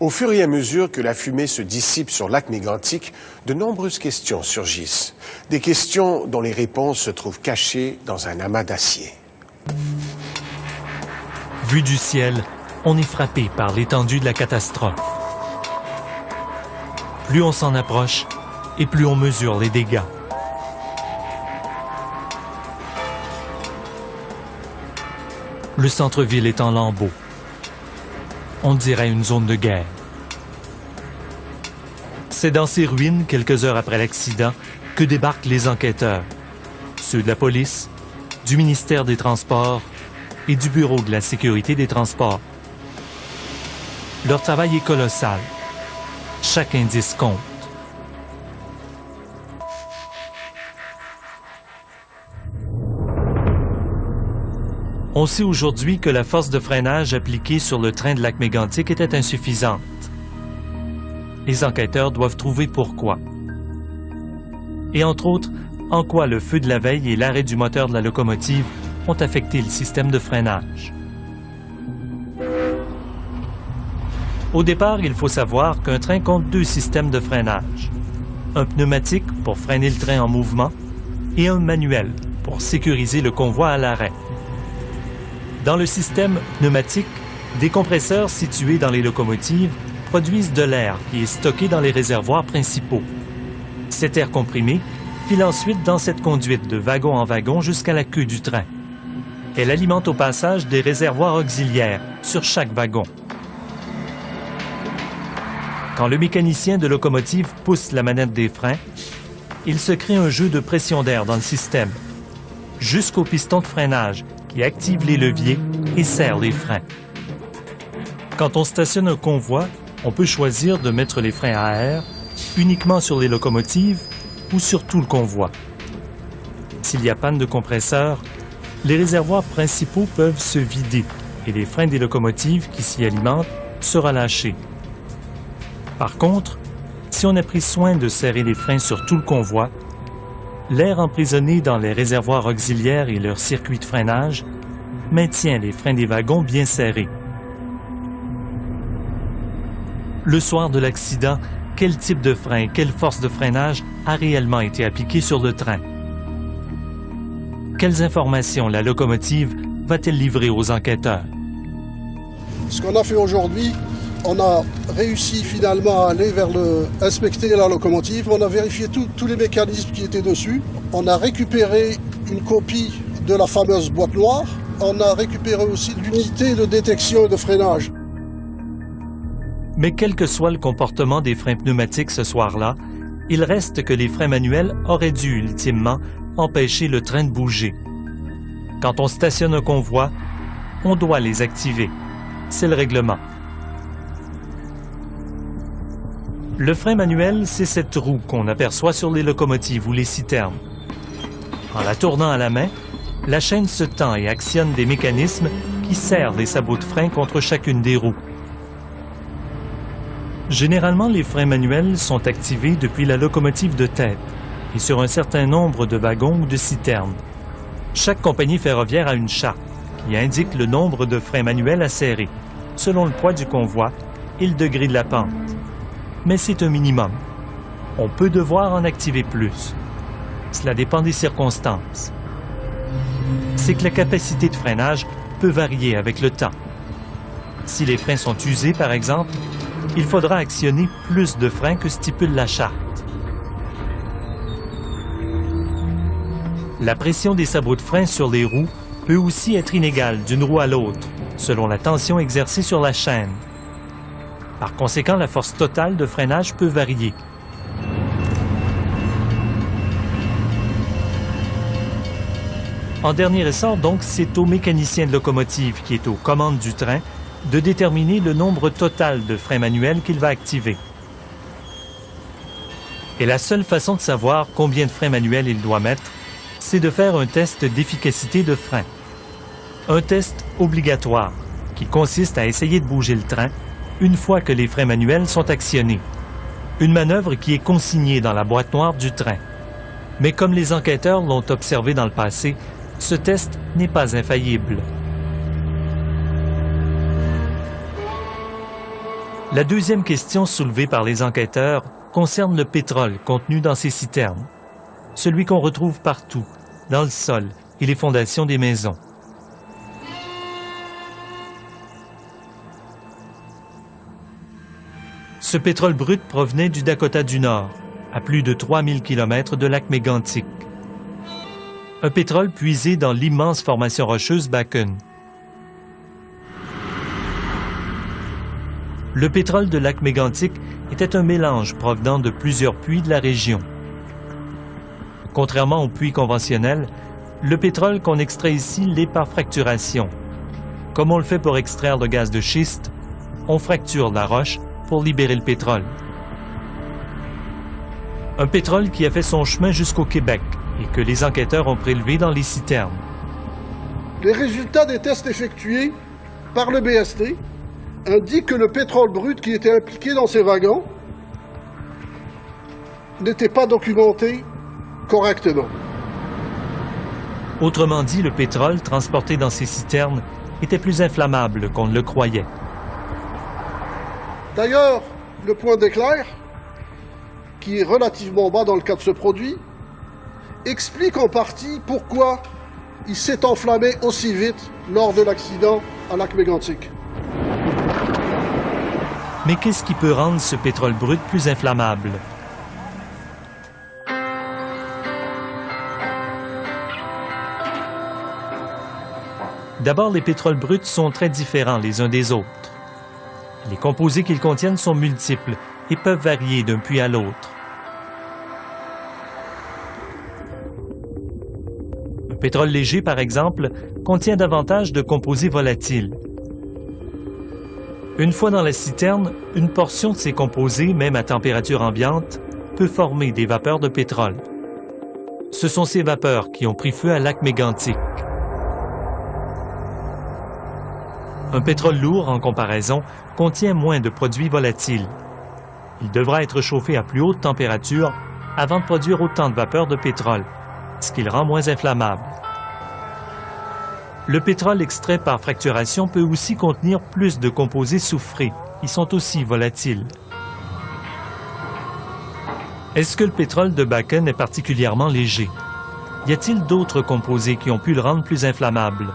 Au fur et à mesure que la fumée se dissipe sur le lac Mégantic, de nombreuses questions surgissent. Des questions dont les réponses se trouvent cachées dans un amas d'acier. Vu du ciel, on est frappé par l'étendue de la catastrophe. Plus on s'en approche et plus on mesure les dégâts. Le centre-ville est en lambeaux. On dirait une zone de guerre. C'est dans ces ruines, quelques heures après l'accident, que débarquent les enquêteurs. Ceux de la police, du ministère des Transports et du Bureau de la sécurité des transports. Leur travail est colossal. Chaque indice compte. On sait aujourd'hui que la force de freinage appliquée sur le train de lac Mégantic était insuffisante. Les enquêteurs doivent trouver pourquoi. Et entre autres, en quoi le feu de la veille et l'arrêt du moteur de la locomotive ont affecté le système de freinage. Au départ, il faut savoir qu'un train compte deux systèmes de freinage. Un pneumatique pour freiner le train en mouvement et un manuel pour sécuriser le convoi à l'arrêt. Dans le système pneumatique, des compresseurs situés dans les locomotives produisent de l'air qui est stocké dans les réservoirs principaux. Cet air comprimé file ensuite dans cette conduite de wagon en wagon jusqu'à la queue du train. Elle alimente au passage des réservoirs auxiliaires sur chaque wagon. Quand le mécanicien de locomotive pousse la manette des freins, il se crée un jeu de pression d'air dans le système, jusqu'au piston de freinage qui active les leviers et serre les freins. Quand on stationne un convoi, on peut choisir de mettre les freins à air uniquement sur les locomotives ou sur tout le convoi. S'il y a panne de compresseur, les réservoirs principaux peuvent se vider et les freins des locomotives qui s'y alimentent se relâcher. Par contre, si on a pris soin de serrer les freins sur tout le convoi, l'air emprisonné dans les réservoirs auxiliaires et leurs circuits de freinage maintient les freins des wagons bien serrés. Le soir de l'accident, quel type de frein, quelle force de freinage a réellement été appliquée sur le train? Quelles informations la locomotive va-t-elle livrer aux enquêteurs? Ce qu'on a fait aujourd'hui, on a réussi finalement à aller inspecter la locomotive. On a vérifié tous les mécanismes qui étaient dessus. On a récupéré une copie de la fameuse boîte noire. On a récupéré aussi l'unité de détection et de freinage. Mais quel que soit le comportement des freins pneumatiques ce soir-là, il reste que les freins manuels auraient dû ultimement empêcher le train de bouger. Quand on stationne un convoi, on doit les activer. C'est le règlement. Le frein manuel, c'est cette roue qu'on aperçoit sur les locomotives ou les citernes. En la tournant à la main, la chaîne se tend et actionne des mécanismes qui serrent les sabots de frein contre chacune des roues. Généralement, les freins manuels sont activés depuis la locomotive de tête et sur un certain nombre de wagons ou de citernes. Chaque compagnie ferroviaire a une charte qui indique le nombre de freins manuels à serrer, selon le poids du convoi et le degré de la pente. Mais c'est un minimum. On peut devoir en activer plus. Cela dépend des circonstances. C'est que la capacité de freinage peut varier avec le temps. Si les freins sont usés, par exemple, il faudra actionner plus de freins que stipule la charte. La pression des sabots de frein sur les roues peut aussi être inégale d'une roue à l'autre, selon la tension exercée sur la chaîne. Par conséquent, la force totale de freinage peut varier. En dernier ressort, donc, c'est au mécanicien de locomotive qui est aux commandes du train de déterminer le nombre total de freins manuels qu'il va activer. Et la seule façon de savoir combien de freins manuels il doit mettre, c'est de faire un test d'efficacité de frein. Un test obligatoire qui consiste à essayer de bouger le train une fois que les freins manuels sont actionnés. Une manœuvre qui est consignée dans la boîte noire du train. Mais comme les enquêteurs l'ont observé dans le passé, ce test n'est pas infaillible. La deuxième question soulevée par les enquêteurs concerne le pétrole contenu dans ces citernes, celui qu'on retrouve partout, dans le sol et les fondations des maisons. Ce pétrole brut provenait du Dakota du Nord, à plus de 3000 km de lac Mégantic. Un pétrole puisé dans l'immense formation rocheuse Bakken. Le pétrole de lac Mégantic était un mélange provenant de plusieurs puits de la région. Contrairement aux puits conventionnels, le pétrole qu'on extrait ici l'est par fracturation. Comme on le fait pour extraire le gaz de schiste, on fracture la roche pour libérer le pétrole. Un pétrole qui a fait son chemin jusqu'au Québec et que les enquêteurs ont prélevé dans les citernes. Les résultats des tests effectués par le BST indiquent que le pétrole brut qui était impliqué dans ces wagons n'était pas documenté correctement. Autrement dit, le pétrole transporté dans ces citernes était plus inflammable qu'on ne le croyait. D'ailleurs, le point d'éclair, qui est relativement bas dans le cas de ce produit, explique en partie pourquoi il s'est enflammé aussi vite lors de l'accident à lac Mégantic. Mais qu'est-ce qui peut rendre ce pétrole brut plus inflammable? D'abord, les pétroles bruts sont très différents les uns des autres. Les composés qu'ils contiennent sont multiples et peuvent varier d'un puits à l'autre. Un pétrole léger, par exemple, contient davantage de composés volatiles. Une fois dans la citerne, une portion de ces composés, même à température ambiante, peut former des vapeurs de pétrole. Ce sont ces vapeurs qui ont pris feu à lac Mégantic. Un pétrole lourd, en comparaison, contient moins de produits volatiles. Il devra être chauffé à plus haute température avant de produire autant de vapeur de pétrole, ce qui le rend moins inflammable. Le pétrole extrait par fracturation peut aussi contenir plus de composés soufrés, qui sont aussi volatiles. Est-ce que le pétrole de Bakken est particulièrement léger? Y a-t-il d'autres composés qui ont pu le rendre plus inflammable?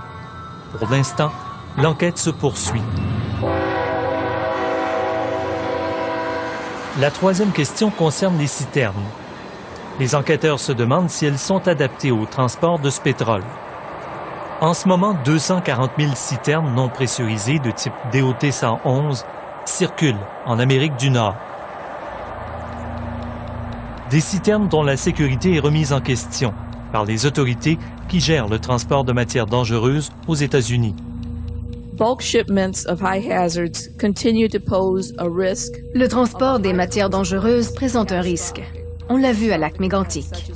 Pour l'instant, l'enquête se poursuit. La troisième question concerne les citernes. Les enquêteurs se demandent si elles sont adaptées au transport de ce pétrole. En ce moment, 240 000 citernes non pressurisées de type DOT 111 circulent en Amérique du Nord. Des citernes dont la sécurité est remise en question par les autorités qui gèrent le transport de matières dangereuses aux États-Unis. Bulk shipments of high hazards continue to pose a risk. Le transport des matières dangereuses présente un risque. On l'a vu à lac Mégantic.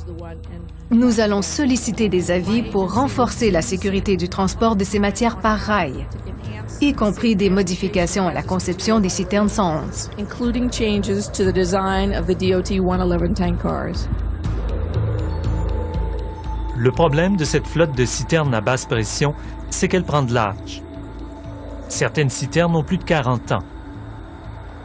Nous allons solliciter des avis pour renforcer la sécurité du transport de ces matières par rail, y compris des modifications à la conception des citernes 111. Including changes to the design of the DOT 111 tank cars. Le problème de cette flotte de citernes à basse pression, c'est qu'elle prend de l'âge. Certaines citernes ont plus de 40 ans.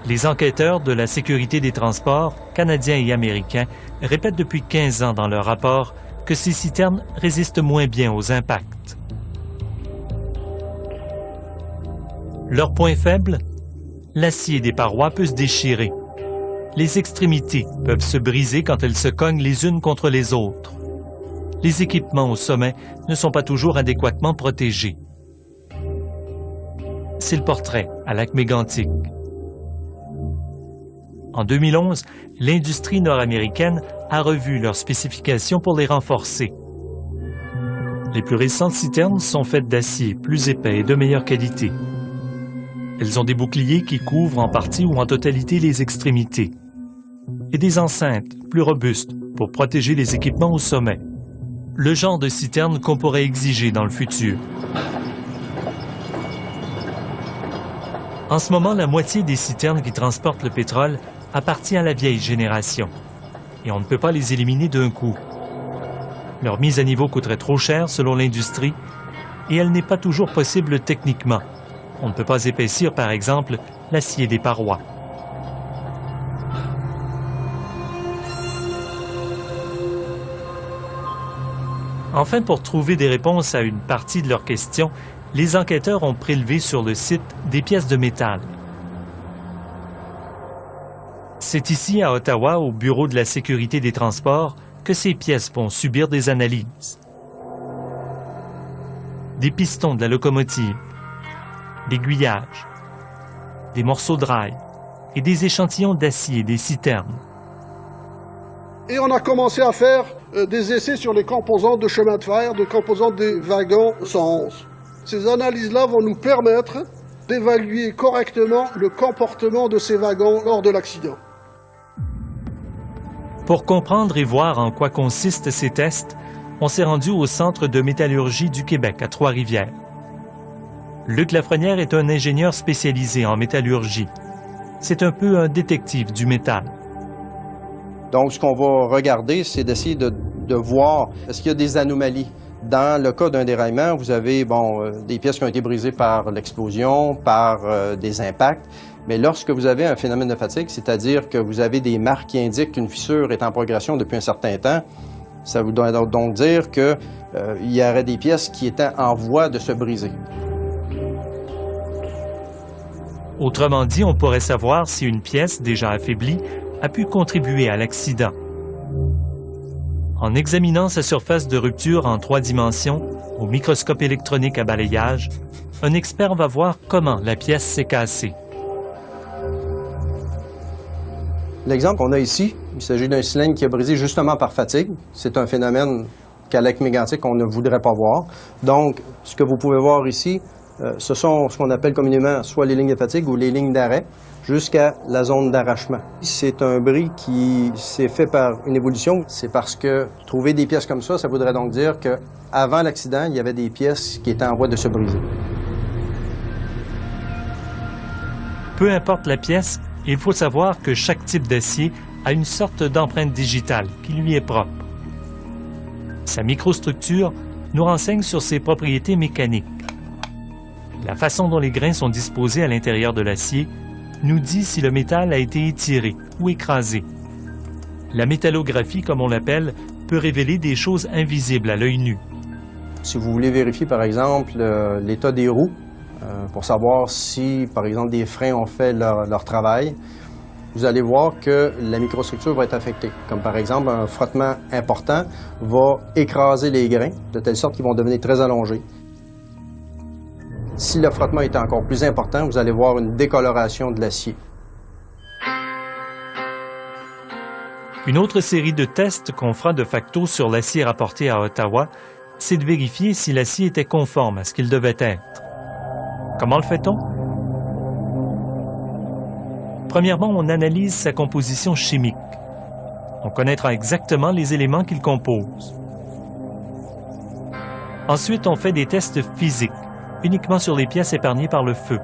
Les enquêteurs de la sécurité des transports, canadiens et américains, répètent depuis 15 ans dans leur rapport que ces citernes résistent moins bien aux impacts. Leur point faible? L'acier des parois peut se déchirer. Les extrémités peuvent se briser quand elles se cognent les unes contre les autres. Les équipements au sommet ne sont pas toujours adéquatement protégés. C'est le portrait à lac Mégantic. En 2011, l'industrie nord-américaine a revu leurs spécifications pour les renforcer. Les plus récentes citernes sont faites d'acier plus épais et de meilleure qualité. Elles ont des boucliers qui couvrent en partie ou en totalité les extrémités et des enceintes plus robustes pour protéger les équipements au sommet. Le genre de citerne qu'on pourrait exiger dans le futur. En ce moment, la moitié des citernes qui transportent le pétrole appartient à la vieille génération et on ne peut pas les éliminer d'un coup. Leur mise à niveau coûterait trop cher selon l'industrie et elle n'est pas toujours possible techniquement. On ne peut pas épaissir, par exemple, l'acier des parois. Enfin, pour trouver des réponses à une partie de leurs questions, les enquêteurs ont prélevé sur le site des pièces de métal. C'est ici, à Ottawa, au Bureau de la sécurité des transports, que ces pièces vont subir des analyses. Des pistons de la locomotive, l'aiguillage, des morceaux de rail et des échantillons d'acier des citernes. Et on a commencé à faire des essais sur les composantes de chemin de fer, des composantes des wagons 111. Ces analyses-là vont nous permettre d'évaluer correctement le comportement de ces wagons lors de l'accident. Pour comprendre et voir en quoi consistent ces tests, on s'est rendu au Centre de métallurgie du Québec à Trois-Rivières. Luc Lafrenière est un ingénieur spécialisé en métallurgie. C'est un peu un détective du métal. Donc, ce qu'on va regarder, c'est d'essayer de voir est-ce qu'il y a des anomalies. Dans le cas d'un déraillement, vous avez des pièces qui ont été brisées par l'explosion, par des impacts. Mais lorsque vous avez un phénomène de fatigue, c'est-à-dire que vous avez des marques qui indiquent qu'une fissure est en progression depuis un certain temps, ça vous doit donc dire qu'il y aurait des pièces qui étaient en voie de se briser. Autrement dit, on pourrait savoir si une pièce déjà affaiblie a pu contribuer à l'accident. En examinant sa surface de rupture en 3 dimensions, au microscope électronique à balayage, un expert va voir comment la pièce s'est cassée. L'exemple qu'on a ici, il s'agit d'un cylindre qui a brisé justement par fatigue. C'est un phénomène qu'à lac mégantic, on ne voudrait pas voir. Donc, ce que vous pouvez voir ici, ce sont ce qu'on appelle communément soit les lignes de fatigue ou les lignes d'arrêt, jusqu'à la zone d'arrachement. C'est un bris qui s'est fait par une évolution. C'est parce que trouver des pièces comme ça voudrait donc dire qu'avant l'accident, il y avait des pièces qui étaient en voie de se briser. Peu importe la pièce, il faut savoir que chaque type d'acier a une sorte d'empreinte digitale qui lui est propre. Sa microstructure nous renseigne sur ses propriétés mécaniques. La façon dont les grains sont disposés à l'intérieur de l'acier nous dit si le métal a été étiré ou écrasé. La métallographie, comme on l'appelle, peut révéler des choses invisibles à l'œil nu. Si vous voulez vérifier, par exemple, l'état des roues, pour savoir si, par exemple, des freins ont fait leur travail, vous allez voir que la microstructure va être affectée. Comme par exemple, un frottement important va écraser les grains, de telle sorte qu'ils vont devenir très allongés. Si le frottement est encore plus important, vous allez voir une décoloration de l'acier. Une autre série de tests qu'on fera de facto sur l'acier rapporté à Ottawa, c'est de vérifier si l'acier était conforme à ce qu'il devait être. Comment le fait-on? Premièrement, on analyse sa composition chimique. On connaîtra exactement les éléments qu'il compose. Ensuite, on fait des tests physiques, uniquement sur les pièces épargnées par le feu.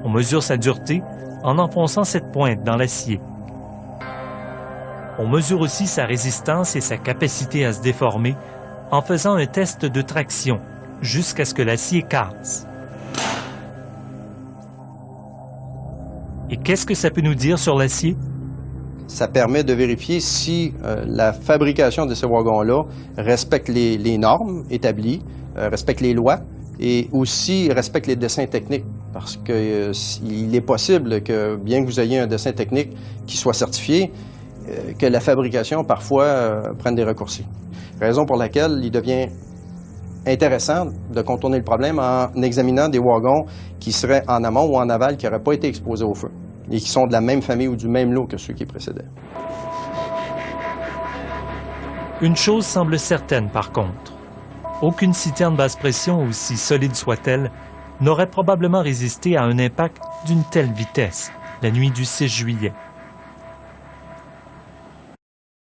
On mesure sa dureté en enfonçant cette pointe dans l'acier. On mesure aussi sa résistance et sa capacité à se déformer en faisant un test de traction jusqu'à ce que l'acier casse. Et qu'est-ce que ça peut nous dire sur l'acier? Ça permet de vérifier si la fabrication de ces wagons-là respecte les normes établies, respecte les lois et aussi respecte les dessins techniques. Parce qu'il est possible que, bien que vous ayez un dessin technique qui soit certifié, que la fabrication, parfois, prenne des raccourcis. Raison pour laquelle il devient intéressant de contourner le problème en examinant des wagons qui seraient en amont ou en aval, qui n'auraient pas été exposés au feu et qui sont de la même famille ou du même lot que ceux qui précédaient. Une chose semble certaine, par contre. Aucune citerne basse pression, aussi solide soit-elle, n'aurait probablement résisté à un impact d'une telle vitesse la nuit du 6 juillet.